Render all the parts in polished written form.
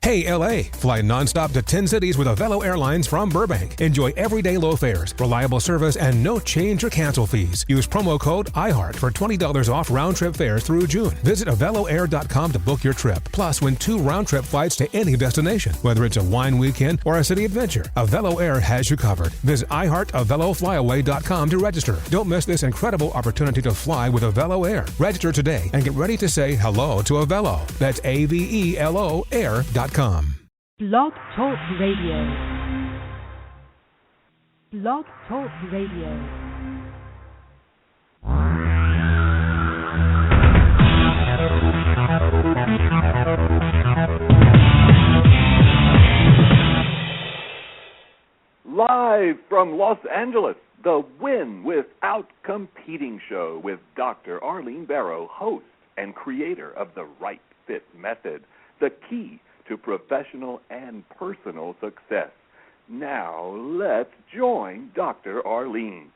Hey LA, fly nonstop to 10 cities with Avelo Airlines from Burbank. Enjoy everyday low fares, reliable service, and no change or cancel fees. Use promo code IHEART for $20 off round-trip fares through June. Visit AveloAir.com to book your trip. Plus, win 2 round-trip flights to any destination. Whether it's a wine weekend or a city adventure, Avelo Air has you covered. Visit iHeartAveloFlyaway.com to register. Don't miss this incredible opportunity to fly with Avelo Air. Register today and get ready to say hello to Avelo. That's AVELO Air.com. Blog Talk Radio. Blog Talk Radio. Live from Los Angeles, the Win Without Competing show with Dr. Arlene Barro, host and creator of the Right Fit Method, the key to professional and personal success. Now, let's join Dr. Arlene.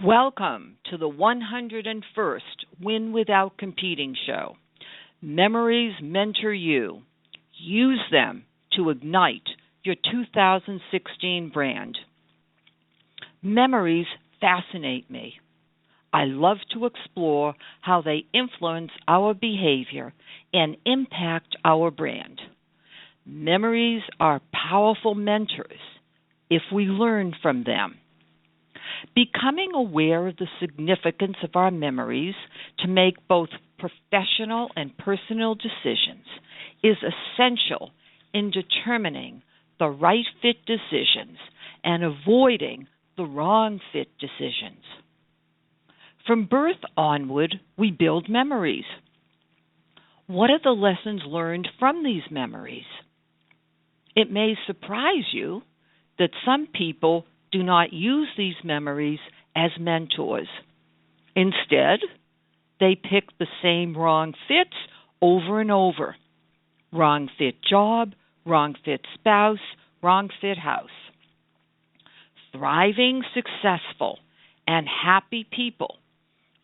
Welcome to the 101st Win Without Competing show. Memories mentor you. Use them to ignite your 2016 brand. Memories fascinate me. I love to explore how they influence our behavior and impact our brand. Memories are powerful mentors if we learn from them. Becoming aware of the significance of our memories to make both professional and personal decisions is essential in determining the right fit decisions and avoiding the wrong fit decisions. From birth onward, we build memories. What are the lessons learned from these memories? It may surprise you that some people do not use these memories as mentors. Instead, they pick the same wrong fits over and over. Wrong fit job, wrong fit spouse, wrong fit house. Thriving, successful, and happy people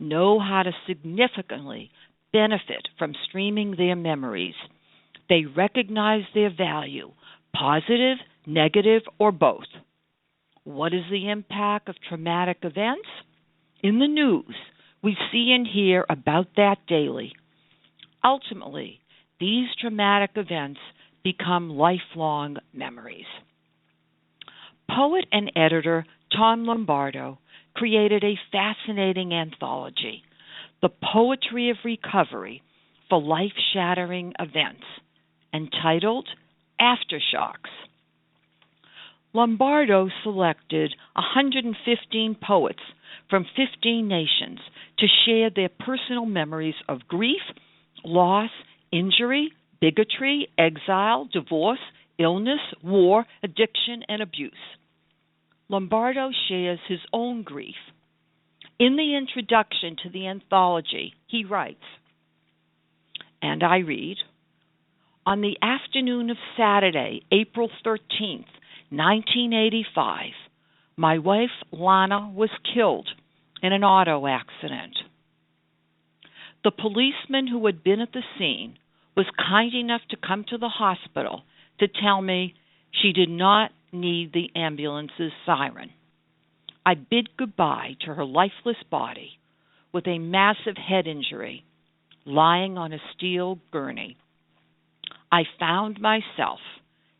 know how to significantly benefit from streaming their memories. They recognize their value, positive, negative, or both. What is the impact of traumatic events? In the news, we see and hear about that daily. Ultimately, these traumatic events become lifelong memories. Poet and editor Tom Lombardo created a fascinating anthology, The Poetry of Recovery for Life-Shattering Events, entitled Aftershocks. Lombardo selected 115 poets from 15 nations to share their personal memories of grief, loss, injury, bigotry, exile, divorce, illness, war, addiction, and abuse. Lombardo shares his own grief. In the introduction to the anthology, he writes, and I read, "On the afternoon of Saturday, April 13th, 1985, my wife, Lana, was killed in an auto accident. The policeman who had been at the scene was kind enough to come to the hospital to tell me she did not need the ambulance's siren. I bid goodbye to her lifeless body with a massive head injury, lying on a steel gurney. I found myself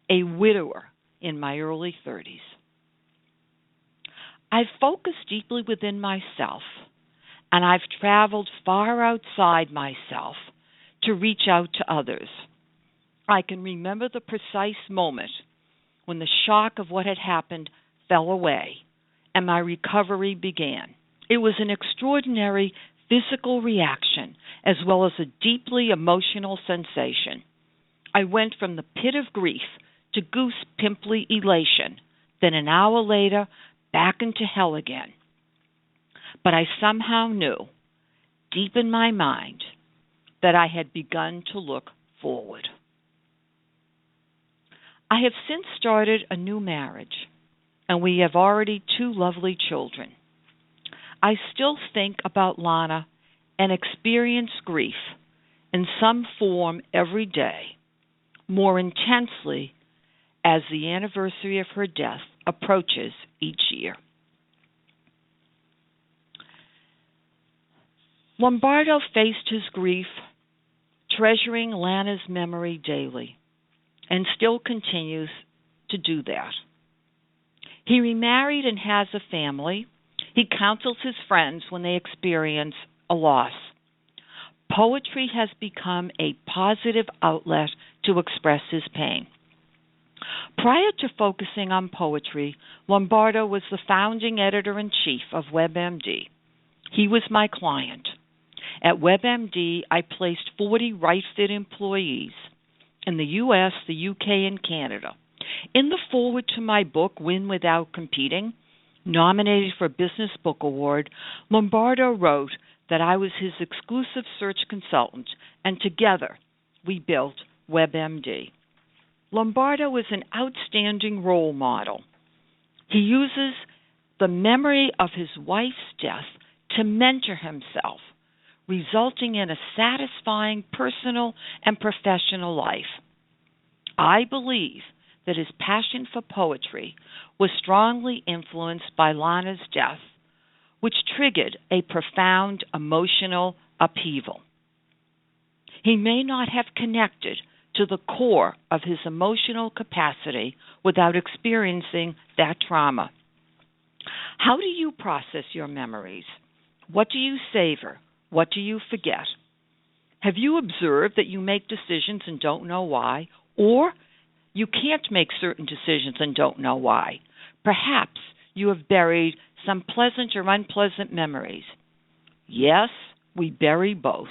a widower in my early 30s. I've focused deeply within myself, and I've traveled far outside myself to reach out to others. I can remember the precise moment when the shock of what had happened fell away and my recovery began. It was an extraordinary physical reaction as well as a deeply emotional sensation. I went from the pit of grief to goose-pimply elation, then an hour later, back into hell again. But I somehow knew, deep in my mind, that I had begun to look forward. I have since started a new marriage, and we have already 2 lovely children. I still think about Lana and experience grief in some form every day, more intensely as the anniversary of her death approaches each year. Lombardo faced his grief, treasuring Lana's memory daily, and still continues to do that. He remarried and has a family. He counsels his friends when they experience a loss. Poetry has become a positive outlet to express his pain. Prior to focusing on poetry, Lombardo was the founding editor-in-chief of WebMD. He was my client. At WebMD, I placed 40 Right Fit employees in the U.S., the U.K., and Canada. In the foreword to my book, Win Without Competing, nominated for Business Book Award, Lombardo wrote that I was his exclusive search consultant, and together we built WebMD. Lombardo is an outstanding role model. He uses the memory of his wife's death to mentor himself, resulting in a satisfying personal and professional life. I believe that his passion for poetry was strongly influenced by Lana's death, which triggered a profound emotional upheaval. He may not have connected to the core of his emotional capacity without experiencing that trauma. How do you process your memories? What do you savor? What do you forget? Have you observed that you make decisions and don't know why? Or you can't make certain decisions and don't know why? Perhaps you have buried some pleasant or unpleasant memories. Yes, we bury both.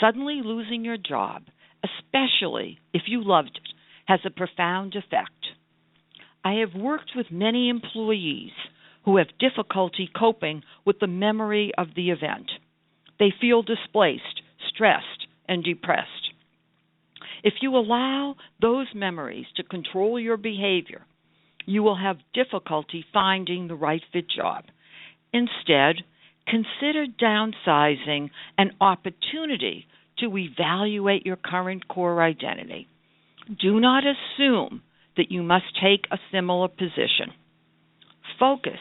Suddenly losing your job, especially if you loved it, has a profound effect. I have worked with many employees who have difficulty coping with the memory of the event. They feel displaced, stressed, and depressed. If you allow those memories to control your behavior, you will have difficulty finding the right fit job. Instead, consider downsizing an opportunity to evaluate your current core identity. Do not assume that you must take a similar position. Focus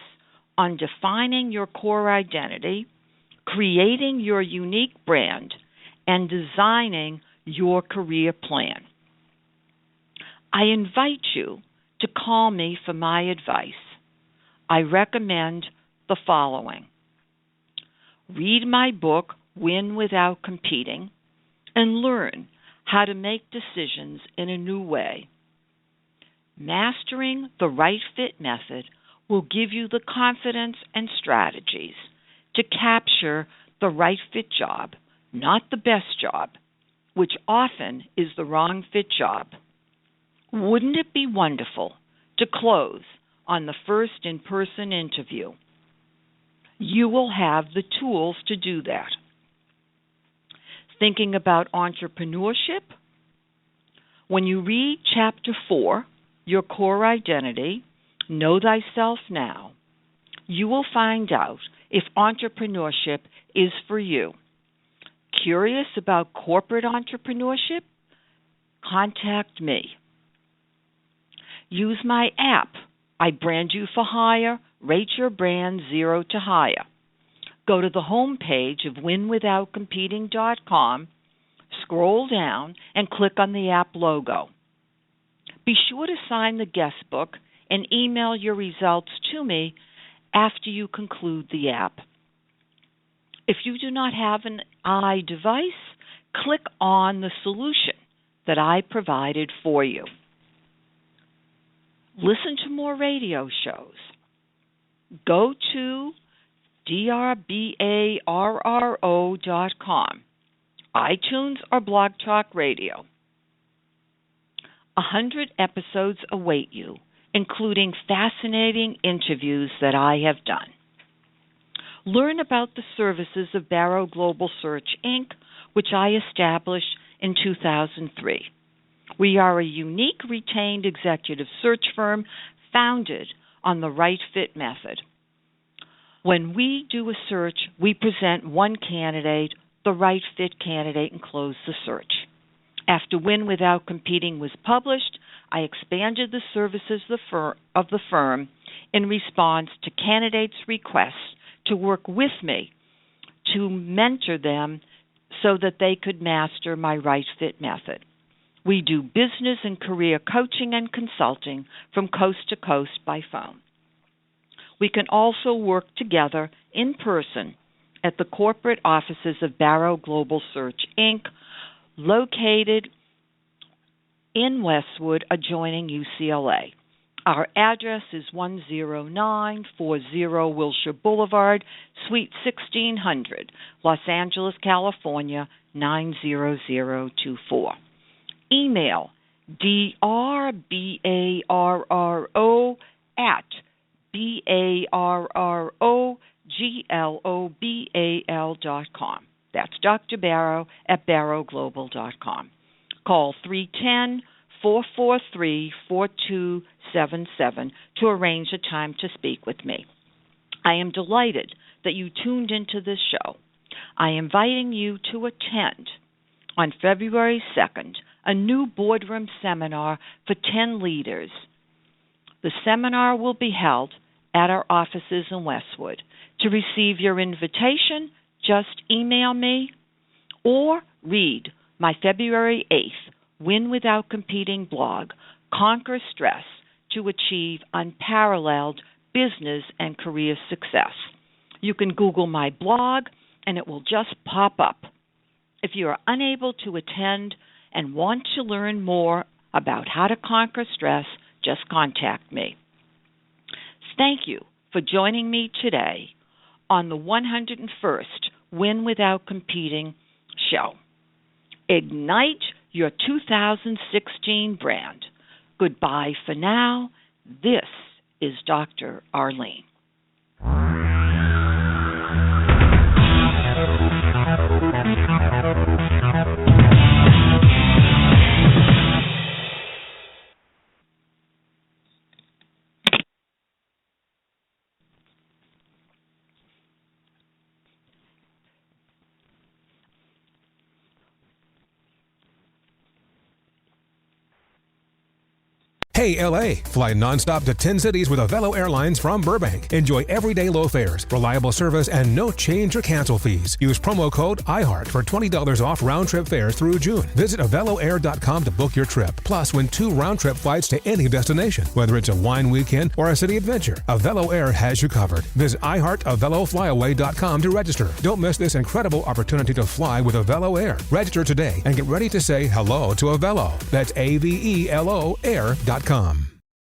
on defining your core identity, creating your unique brand, and designing your career plan. I invite you to call me for my advice. I recommend the following. Read my book, Win Without Competing, and learn how to make decisions in a new way. Mastering the right fit method will give you the confidence and strategies to capture the right fit job, not the best job, which often is the wrong fit job. Wouldn't it be wonderful to close on the first in-person interview? You will have the tools to do that. Thinking about entrepreneurship? When you read Chapter 4, Your Core Identity, Know Thyself Now, you will find out if entrepreneurship is for you. Curious about corporate entrepreneurship? Contact me. Use my app. I brand you for hire. Rate your brand 0 to hire. Go to the home page of winwithoutcompeting.com, scroll down, and click on the app logo. Be sure to sign the guest book and email your results to me after you conclude the app. If you do not have an iDevice, click on the solution that I provided for you. Listen to more radio shows. Go to drbarro.com, iTunes, or Blog Talk Radio. 100 episodes await you, including fascinating interviews that I have done. Learn about the services of Barro Global Search, Inc., which I established in 2003. We are a unique retained executive search firm founded on the right fit method. When we do a search, we present one candidate, the right fit candidate, and close the search. After Win Without Competing was published, I expanded the services of the firm in response to candidates' requests to work with me to mentor them so that they could master my Right Fit method. We do business and career coaching and consulting from coast to coast by phone. We can also work together in person at the corporate offices of Barro Global Search, Inc., located in Westwood, adjoining UCLA. Our address is 10940 Wilshire Boulevard, Suite 1600, Los Angeles, California, 90024. Email drbarro@barroglobal.com. That's Dr. Barro at barroglobal.com. Call 310-443-4277 to arrange a time to speak with me. I am delighted that you tuned into this show. I am inviting you to attend on February 2nd a new boardroom seminar for 10 leaders. The seminar will be held at our offices in Westwood. To receive your invitation, just email me or read my February 8th Win Without Competing blog, Conquer Stress to Achieve Unparalleled Business and Career Success. You can Google my blog and it will just pop up. If you are unable to attend and want to learn more about how to conquer stress, just contact me. Thank you for joining me today on the 101st Win Without Competing show. Ignite your 2016 brand. Goodbye for now. This is Dr. Arlene. Hey LA, fly nonstop to 10 cities with Avelo Airlines from Burbank. Enjoy everyday low fares, reliable service, and no change or cancel fees. Use promo code IHEART for $20 off round-trip fares through June. Visit AveloAir.com to book your trip. Plus, win 2 round-trip flights to any destination, whether it's a wine weekend or a city adventure. Avelo Air has you covered. Visit iHeartAveloFlyaway.com to register. Don't miss this incredible opportunity to fly with Avelo Air. Register today and get ready to say hello to Avelo. That's AVELO Air.com.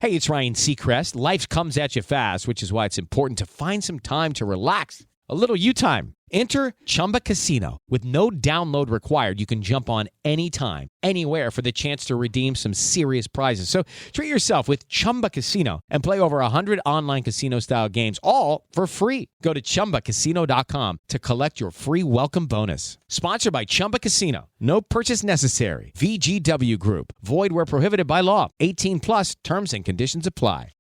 Hey, it's Ryan Seacrest. Life comes at you fast, which is why it's important to find some time to relax. A little you time. Enter Chumba Casino. With no download required, you can jump on anytime, anywhere for the chance to redeem some serious prizes. So treat yourself with Chumba Casino and play over 100 online casino-style games, all for free. Go to ChumbaCasino.com to collect your free welcome bonus. Sponsored by Chumba Casino. No purchase necessary. VGW Group. Void where prohibited by law. 18 plus terms and conditions apply.